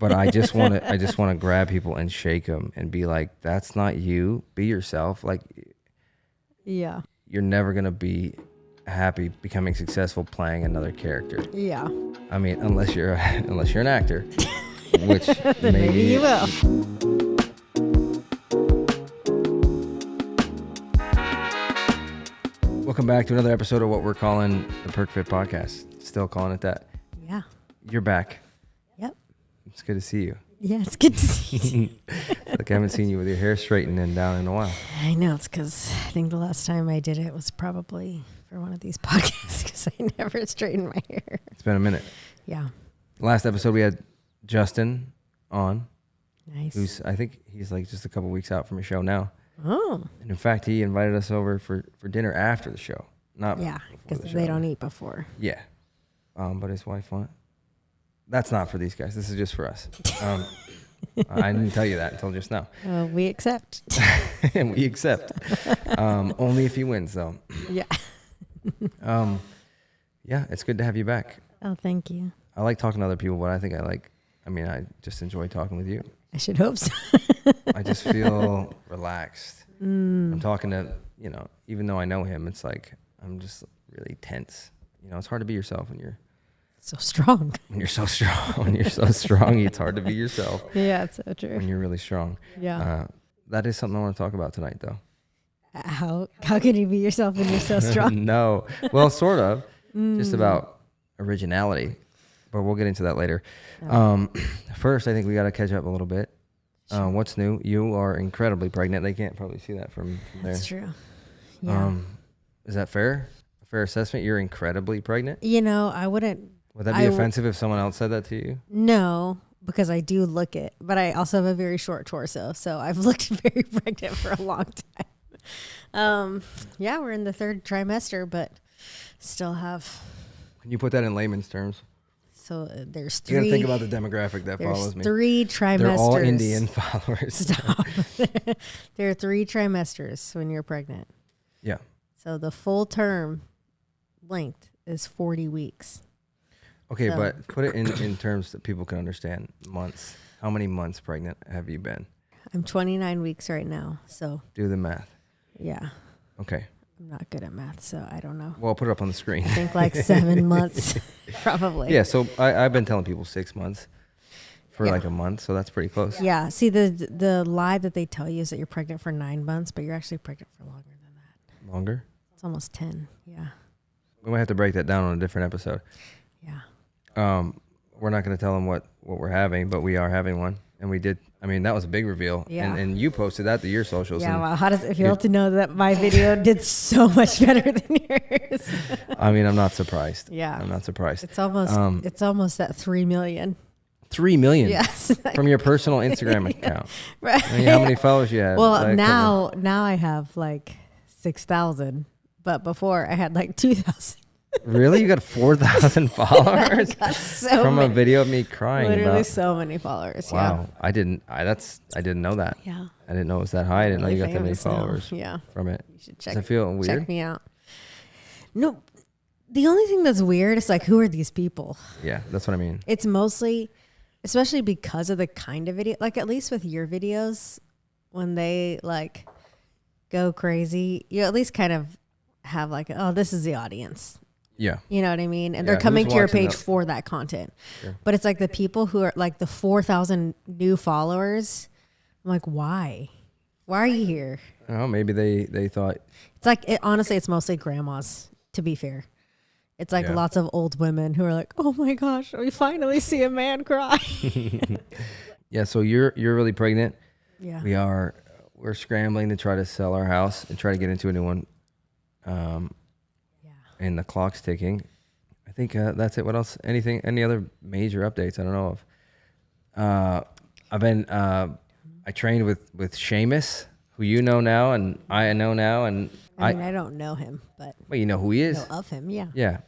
But I just want to grab people and shake them and be like, that's not you. Be yourself. Like, Yeah. you're never going to be happy becoming successful playing another character. Yeah. I mean, unless you're an actor, which Maybe you will. Welcome back to another episode of what we're calling the Perk Fit Podcast. Still calling it that. Yeah. You're back. Yep. It's good to see you. Yeah, it's good to see you. Like I haven't seen you with your hair straightened and down in a while. I know. It's because I think the last time I did it was probably for one of these podcasts because I never straightened my hair. It's been a minute. Yeah. Last episode we had Justin on. Nice. I think he's like just a couple weeks out from a show now. Oh. And in fact, he invited us over for dinner after the show. Yeah, because they don't eat before. Yeah. But his wife went. That's not for these guys. This is just for us. I didn't tell you that until just now. We accept. And we accept. Only if he wins, though. Yeah. Yeah, it's good to have you back. Oh, thank you. I like talking to other people, but I just enjoy talking with you. I should hope so. I just feel relaxed. I'm talking to, even though I know him, it's like I'm just really tense. It's hard to be yourself when you're so strong. When you're so strong. When you're so strong, it's hard to be yourself. Yeah, it's so true. When you're really strong. Yeah. That is something I want to talk about tonight, though. How can you be yourself when you're so strong? No. Well, sort of. Just about originality. But we'll get into that later. First, I think we got to catch up a little bit. Sure. What's new? You are incredibly pregnant. They can't probably see that from there. That's true. Yeah. Is that fair? A fair assessment? You're incredibly pregnant? I wouldn't. Would that be offensive if someone else said that to you? No, because I do look it. But I also have a very short torso. So I've looked very pregnant for a long time. Yeah, we're in the third trimester, but still have. Can you put that in layman's terms? So there's three. You got to think about the demographic that follows me. 3 trimesters. They're all Indian followers. Stop. There are 3 trimesters when you're pregnant. Yeah. So the full term length is 40 weeks. Okay, but put it in terms that people can understand. Months. How many months pregnant have you been? I'm 29 weeks right now. So do the math. Yeah. Okay. I'm not good at math, so I don't know. Well, I'll put it up on the screen. I think like 7 months, probably. Yeah, so I've been telling people 6 months for like a month, so that's pretty close. Yeah, see, the lie that they tell you is that you're pregnant for 9 months, but you're actually pregnant for longer than that. Longer? It's almost 10, yeah. We might have to break that down on a different episode. Yeah. We're not going to tell them what we're having, but we are having one. And we did. I mean, that was a big reveal. Yeah. And you posted that to your socials. Yeah, well, how does it feel to know that my video did so much better than yours? I mean, I'm not surprised. Yeah. I'm not surprised. It's almost at 3 million. 3 million? Yes. From your personal Instagram account. Right. I mean, how many followers you have? Well, now I have like 6,000, but before I had like 2,000. Really? You got 4,000 followers from a video of me crying? Literally so many followers. Wow. Yeah. I didn't know that. Yeah. I didn't know it was that high. I didn't know you got that many followers. Yeah. From it. You should check. Does it feel weird? Check me out. No, the only thing that's weird is like, who are these people? Yeah, that's what I mean. It's mostly, especially because of the kind of video, like at least with your videos, when they like go crazy, you at least kind of have like, oh, this is the audience. Yeah. You know what I mean? And they're coming to your page for that content. Sure. But it's like the people who are like the 4,000 new followers. I'm like, why? Why are you here? Oh, maybe they thought. It's like, honestly, it's mostly grandmas, to be fair. It's like lots of old women who are like, oh my gosh, we finally see a man cry. Yeah. So you're really pregnant. Yeah. We're scrambling to try to sell our house and try to get into a new one. And the clock's ticking. I think that's it. What else? Any other major updates? I don't know of. I trained with Seamus, who you know now, and I know now, and I mean, I don't know him, but you know who he is. I know of him, yeah. Yeah,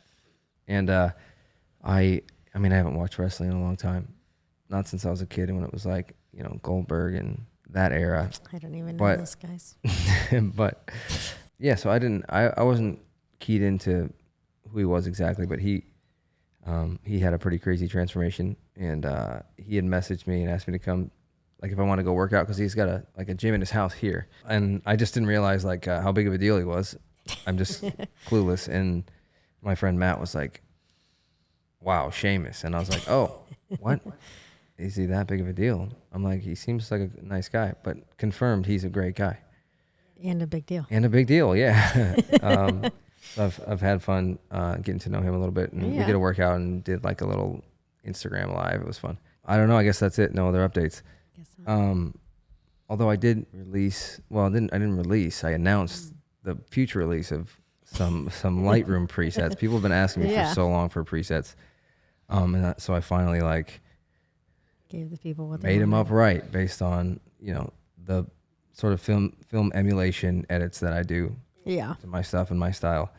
and I haven't watched wrestling in a long time, not since I was a kid, and when it was like Goldberg and that era. I don't even know those guys. But yeah, so I wasn't keyed into who he was exactly, but he He had a pretty crazy transformation, and he had messaged me and asked me to come, like if I want to go work out, because he's got a gym in his house here, and I just didn't realize like how big of a deal he was. I'm just clueless, and my friend Matt was like, "Wow, Seamus," and I was like, "Oh, what? Is he that big of a deal?" I'm like, "He seems like a nice guy," but confirmed he's a great guy And a big deal. and a big deal. Yeah. I've had fun getting to know him a little bit, and we did a workout and did like a little Instagram live. It was fun. I don't know. I guess that's it. No other updates. Guess not. Although I did release. Well, I didn't release. I announced the future release of some Lightroom presets. People have been asking me for so long for presets, so I finally like Gave the people what they made them wanted. up right based on the sort of film emulation edits that I do Yeah. to my stuff and my style.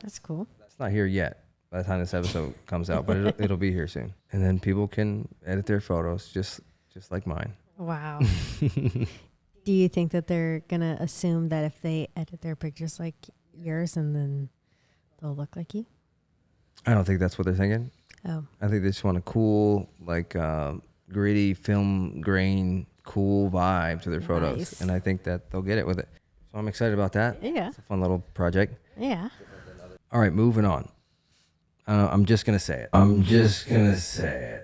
That's cool. It's not here yet by the time this episode comes out, but it'll be here soon. And then people can edit their photos just like mine. Wow. Do you think that they're going to assume that if they edit their pictures like yours and then they'll look like you? I don't think that's what they're thinking. Oh. I think they just want a cool, like gritty film grain, cool vibe to their photos. Nice. And I think that they'll get it with it. So I'm excited about that. Yeah. It's a fun little project. Yeah. All right, moving on. I'm just going to say it. I'm just going to say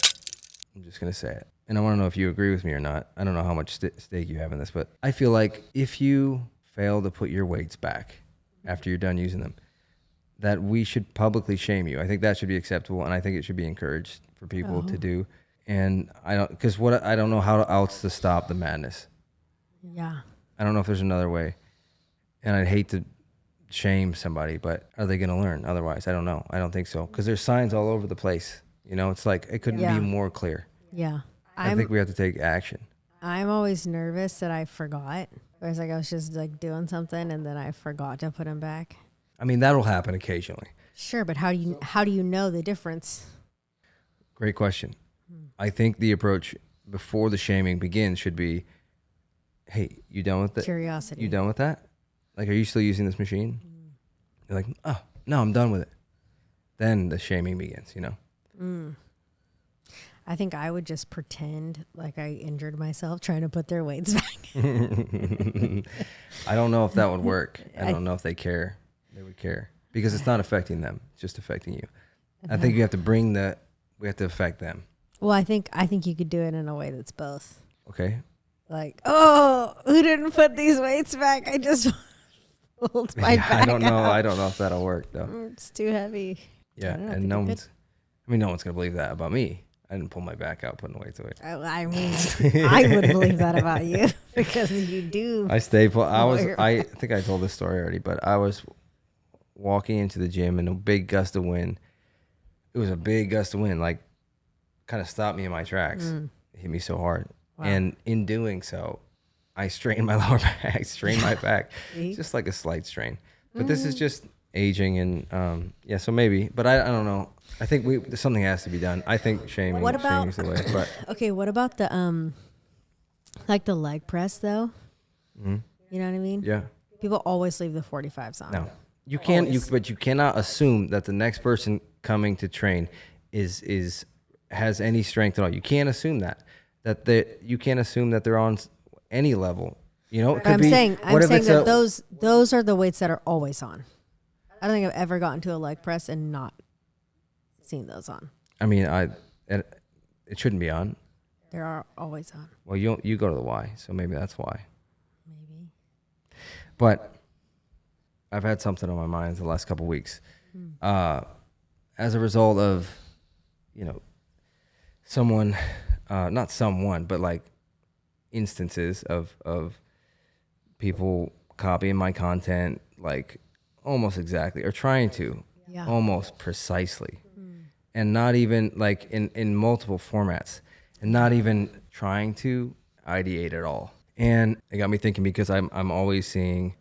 it. And I want to know if you agree with me or not. I don't know how much stake you have in this, but I feel like if you fail to put your weights back after you're done using them, that we should publicly shame you. I think that should be acceptable, and I think it should be encouraged for people to do. And I don't know how else to stop the madness. Yeah. I don't know if there's another way. And I'd hate to shame somebody, but are they going to learn otherwise? I don't know. I don't think so. Because there's signs all over the place. It's like it couldn't be more clear. Yeah. I think we have to take action. I'm always nervous that I forgot. Whereas like I was just like doing something and then I forgot to put them back. I mean, that'll happen occasionally. Sure, but how do you know the difference? Great question. I think the approach before the shaming begins should be, hey, you done with it? Curiosity. You done with that? Like, are you still using this machine? You're like, oh, no, I'm done with it. Then the shaming begins, I think I would just pretend like I injured myself trying to put their weights back. I don't know if that would work. I don't know if they care. They would care. Because it's not affecting them. It's just affecting you. I think we have to affect them. Well, I think you could do it in a way that's both. Okay. Like, oh, who didn't put these weights back? I just pulled my back I don't know. out. I don't know if that'll work though. It's too heavy. Yeah, I don't know, and no one's gonna believe that about me. I didn't pull my back out putting weights away. I mean, I would believe that about you because you do. I stay put. I think I told this story already, but I was walking into the gym in a big gust of wind. It was a big gust of wind, like kind of stopped me in my tracks. It hit me so hard. Wow. And in doing so, I strained my lower back, strained my back. See? Just like a slight strain. But this is just aging and so maybe. But I don't know. I think something has to be done. I think shaming is the way. But Okay, what about the like the leg press though? You know what I mean? yeah. People always leave the 45s on. No. You can't but you cannot assume that the next person coming to train has any strength at all. You can't assume that. You can't assume that they're on any level. It could I'm be. saying What if it's that those are the weights that are always on. I don't think I've ever gotten to a leg press and not seen those on. I mean, it shouldn't be on. They are always on. Well, you go to the Y, so maybe that's why. Maybe. But I've had something on my mind the last couple of weeks, as a result of, someone, not someone, but like instances of people copying my content, like almost exactly, or trying to, almost precisely, and not even like in multiple formats, and not even trying to ideate at all. And it got me thinking because I'm always seeing.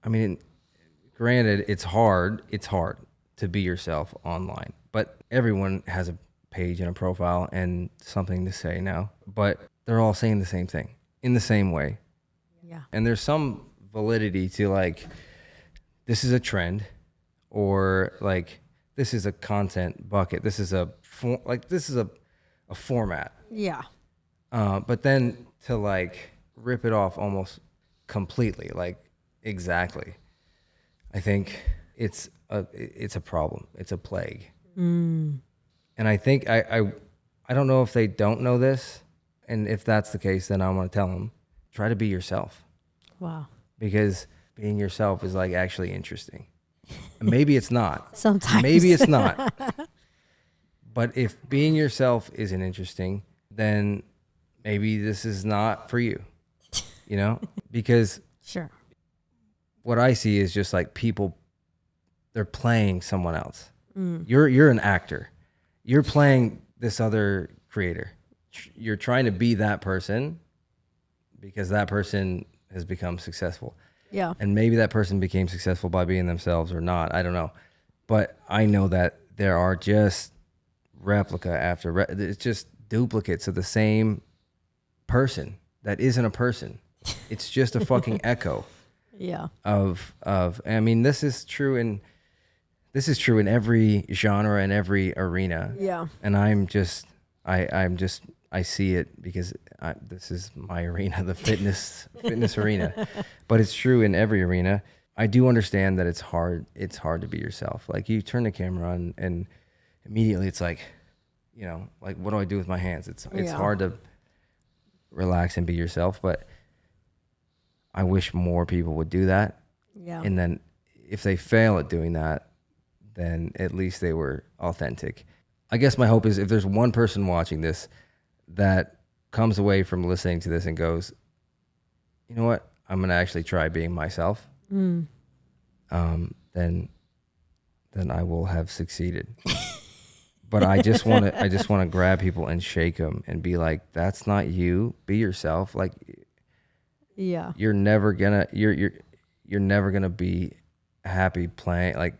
I mean, granted, it's hard to be yourself online, but everyone has a page and a profile and something to say now, but they're all saying the same thing in the same way. Yeah. And there's some validity to like, this is a trend, or like, this is a content bucket. This is a format. Yeah. But then to like rip it off almost completely, like exactly, I think it's a problem. It's a plague. And I think I don't know if they don't know this, and if that's the case, then I want to tell them, try to be yourself. Wow. Because being yourself is like actually interesting. Maybe it's not. Sometimes. Maybe it's not. But if being yourself isn't interesting, then maybe this is not for you. You know? Because Sure. what I see is just like people, they're playing someone else. You're an actor. You're playing this other creator. You're trying to be that person because that person has become successful. Yeah. And maybe that person became successful by being themselves or not. I don't know. But I know that there are just replica after it's just duplicates of the same person that isn't a person. It's just a fucking echo. Yeah. Of I mean, this is true in every genre and every arena. Yeah. And I see it because this is my arena, the fitness arena. But it's true in every arena. I do understand that it's hard to be yourself. Like you turn the camera on and immediately it's like, you know, like what do I do with my hands? It's hard to relax and be yourself, but I wish more people would do that. Yeah. And then if they fail at doing that, then at least they were authentic. I guess my hope is if there's one person watching this that comes away from listening to this and goes, you know what, I'm going to actually try being myself, then I will have succeeded. But I just want to grab people and shake them and be like, that's not you. Be yourself. Like, yeah, you're never gonna be happy playing, like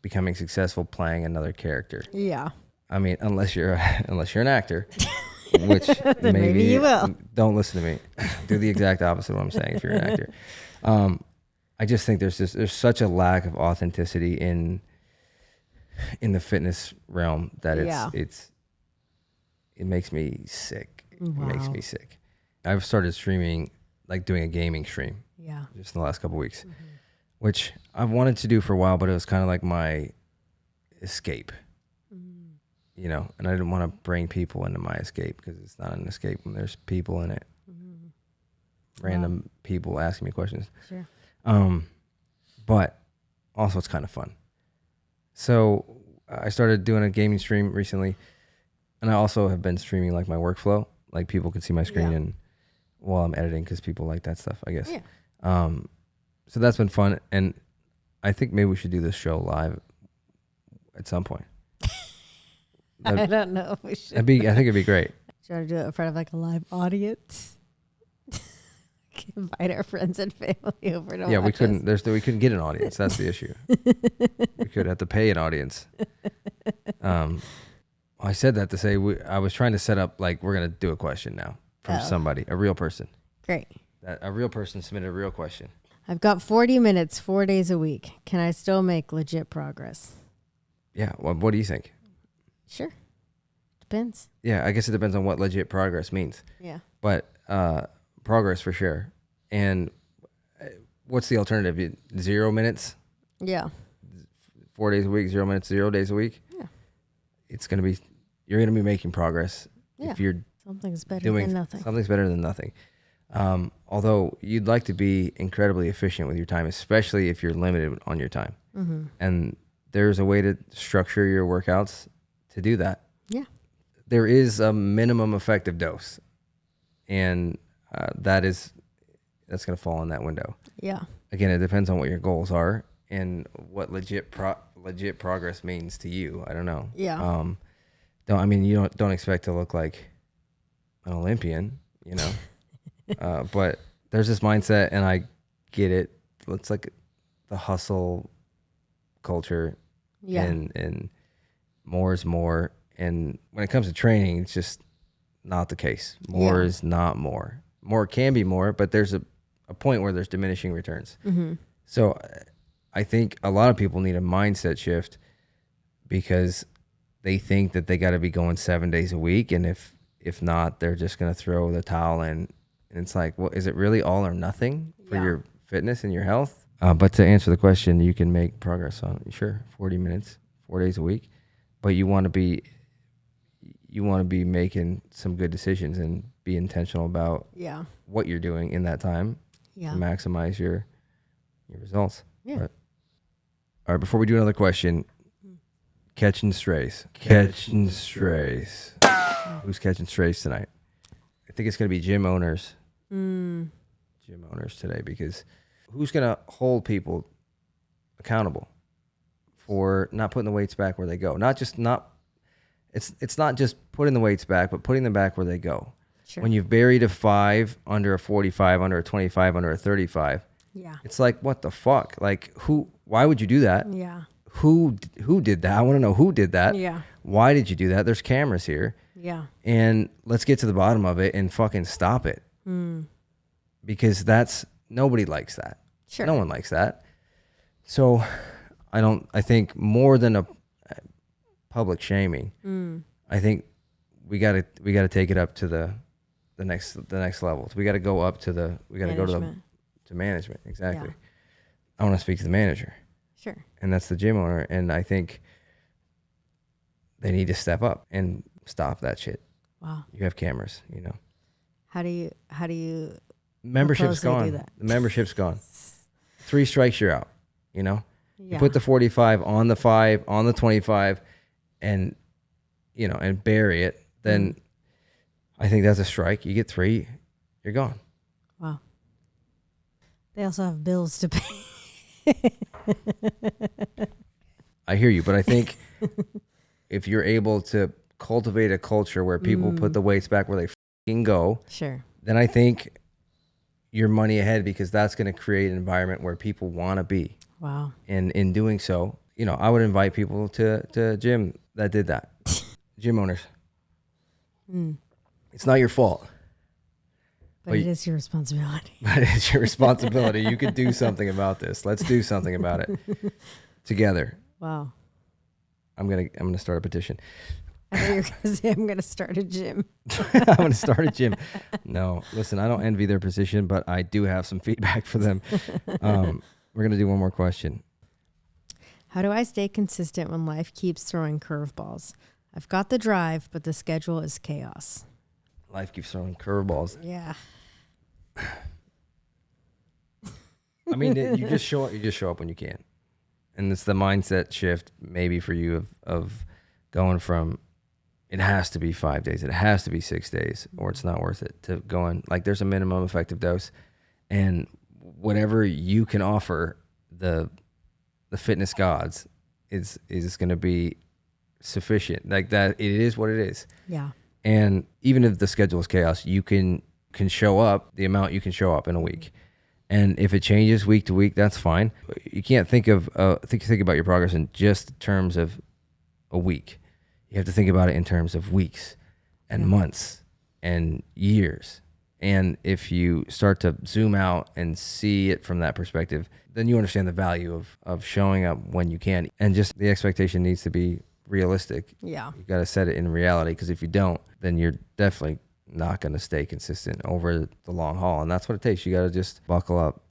becoming successful playing another character. Yeah. I mean, unless you're an actor, which maybe you will. Don't listen to me. Do the exact opposite of what I'm saying if you're an actor. I just think there's such a lack of authenticity in the fitness realm that it makes me sick. Wow. It makes me sick. I've started streaming, like doing a gaming stream. Yeah. Just in the last couple of weeks, which I've wanted to do for a while, but it was kind of like my escape. You know, and I didn't want to bring people into my escape because it's not an escape when there's people in it. Random people asking me questions. Sure. But also it's kind of fun. So I started doing a gaming stream recently, and I also have been streaming like my workflow. Like people can see my screen and while I'm editing because people like that stuff, I guess. Yeah. So that's been fun, and I think maybe we should do this show live at some point. I don't know if we should. I think it'd be great. Should I do it in front of like a live audience? Invite our friends and family over to watch we couldn't. us. We couldn't get an audience. That's the issue. We could have to pay an audience. I said that to say I was trying to set up like we're gonna do a question now from somebody, a real person. Great. That a real person submitted a real question. I've got 40 minutes, 4 days a week. Can I still make legit progress? Yeah. Well, what do you think? Sure. Depends. Yeah, I guess it depends on what legit progress means. Yeah. But progress for sure. And what's the alternative? 0 minutes? Yeah. 4 days a week, 0 minutes, 0 days a week? Yeah. You're going to be making progress if you're something's better doing than nothing. Something's better than nothing. Although you'd like to be incredibly efficient with your time, especially if you're limited on your time. And there's a way to structure your workouts to do that. Yeah. There is a minimum effective dose, and that's going to fall in that window. Yeah. Again, it depends on what your goals are and what legit progress means to you. I don't know. Yeah. You don't expect to look like an Olympian, you know. But there's this mindset, and I get it. It's like the hustle culture, and more is more. And when it comes to training, it's just not the case. More is not more. More can be more, but there's a point where there's diminishing returns. So I think a lot of people need a mindset shift because they think that they got to be going 7 days a week. And if not, they're just going to throw the towel in. And it's like, well, is it really all or nothing for your fitness and your health? But to answer the question, you can make progress on it. Sure, 40 minutes, 4 days a week. But you want to be making some good decisions and be intentional about what you're doing in that time to maximize your results. Yeah. But, all right, before we do another question, catching strays. Catching strays. Who's catching strays tonight? I think it's going to be gym owners. Gym owners today, because who's going to hold people accountable for not putting the weights back where they go? It's not just putting the weights back, but putting them back where they go. Sure. When you've buried a 5 under a 45, under a 25, under a 35, it's like, what the fuck? Like, why would you do that? Yeah. Who did that? I want to know who did that. Yeah. Why did you do that? There's cameras here. Yeah. And let's get to the bottom of it and fucking stop it. Because nobody likes that. Sure. No one likes that. So I think more than a public shaming, I think we got to take it up to the next level. So we got to go up to go to management. Exactly. Yeah. I want to speak to the manager. Sure. And that's the gym owner. And I think they need to step up and stop that shit. Wow. You have cameras, you know. How do you membership's gone. The membership's gone. 3 strikes, you're out, you know. Yeah. You put the 45 on the 5, on the 25, and you know, and bury it, then I think that's a strike. You get 3, you're gone. Wow. They also have bills to pay. I hear you, but I think if you're able to cultivate a culture where people put the weights back where they fucking go, sure, then I think you're money ahead, because that's going to create an environment where people want to be. Wow. And in doing so, you know, I would invite people to a gym that did that. Gym owners. It's not your fault. But it is your responsibility. But it's your responsibility. You could do something about this. Let's do something about it together. Wow. I'm gonna start a petition. I thought you were gonna say I'm gonna start a gym. I'm gonna start a gym. No, listen, I don't envy their position, but I do have some feedback for them. We're gonna do one more question. How do I stay consistent when life keeps throwing curveballs? I've got the drive, but the schedule is chaos. Life keeps throwing curveballs. Yeah. I mean, you just show up when you can. And it's the mindset shift maybe for you of going from it has to be 5 days, it has to be 6 days, or it's not worth it, to going like there's a minimum effective dose, and whatever you can offer the fitness gods is going to be sufficient. Like that, it is what it is. Yeah. And even if the schedule is chaos, you can show up the amount you can show up in a week. And if it changes week to week, that's fine. You can't think about your progress in just terms of a week. You have to think about it in terms of weeks and months and years. And if you start to zoom out and see it from that perspective, then you understand the value of showing up when you can. And just the expectation needs to be realistic. Yeah. You got to set it in reality, because if you don't, then you're definitely not going to stay consistent over the long haul. And that's what it takes. You got to just buckle up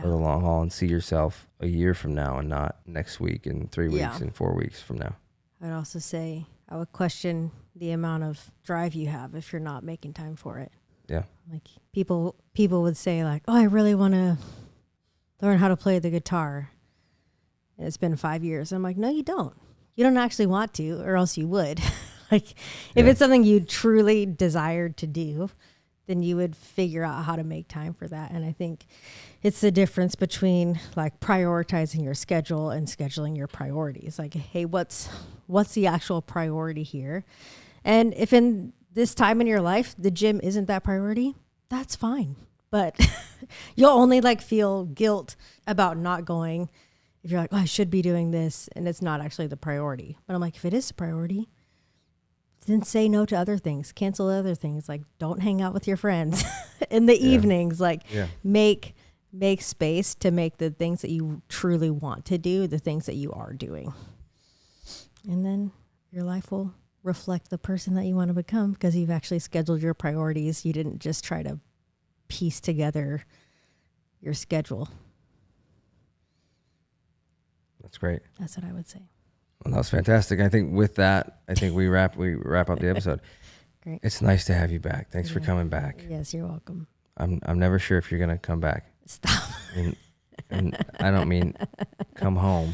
for the long haul and see yourself a year from now, and not next week and 3 weeks and 4 weeks from now. I'd also say I would question the amount of drive you have if you're not making time for it. Yeah. Like people would say like, oh, I really want to learn how to play the guitar. And it's been 5 years. I'm like, no, you don't. You don't actually want to, or else you would. Like if it's something you truly desired to do, then you would figure out how to make time for that. And I think it's the difference between like prioritizing your schedule and scheduling your priorities. Like, hey, what's the actual priority here? And if in this time in your life, the gym isn't that priority, that's fine. But you'll only like feel guilt about not going if you're like, oh, I should be doing this, and it's not actually the priority. But I'm like, if it is a priority, then say no to other things, cancel other things. Like, don't hang out with your friends in the evenings. Like, make space to make the things that you truly want to do, the things that you are doing. And then your life will reflect the person that you want to become because you've actually scheduled your priorities. You didn't just try to piece together your schedule. That's great. That's what I would say. Well, that was fantastic. I think with that, we wrap up the episode. Great. It's nice to have you back. Thanks for coming back. Yes, you're welcome. I'm never sure if you're gonna come back. Stop. And I don't mean come home.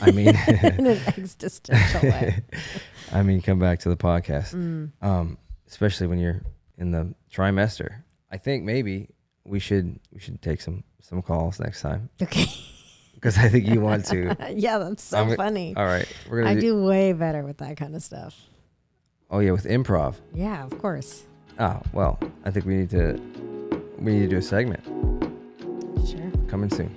I mean in an existential way. I mean come back to the podcast. Especially when you're in the trimester. I think maybe we should take some calls next time. Okay. Because I think you want to. Yeah, that's so funny. All right. I do way better with that kind of stuff. Oh yeah, with improv. Yeah, of course. Oh, well, I think we need to do a segment. Sure. Coming soon.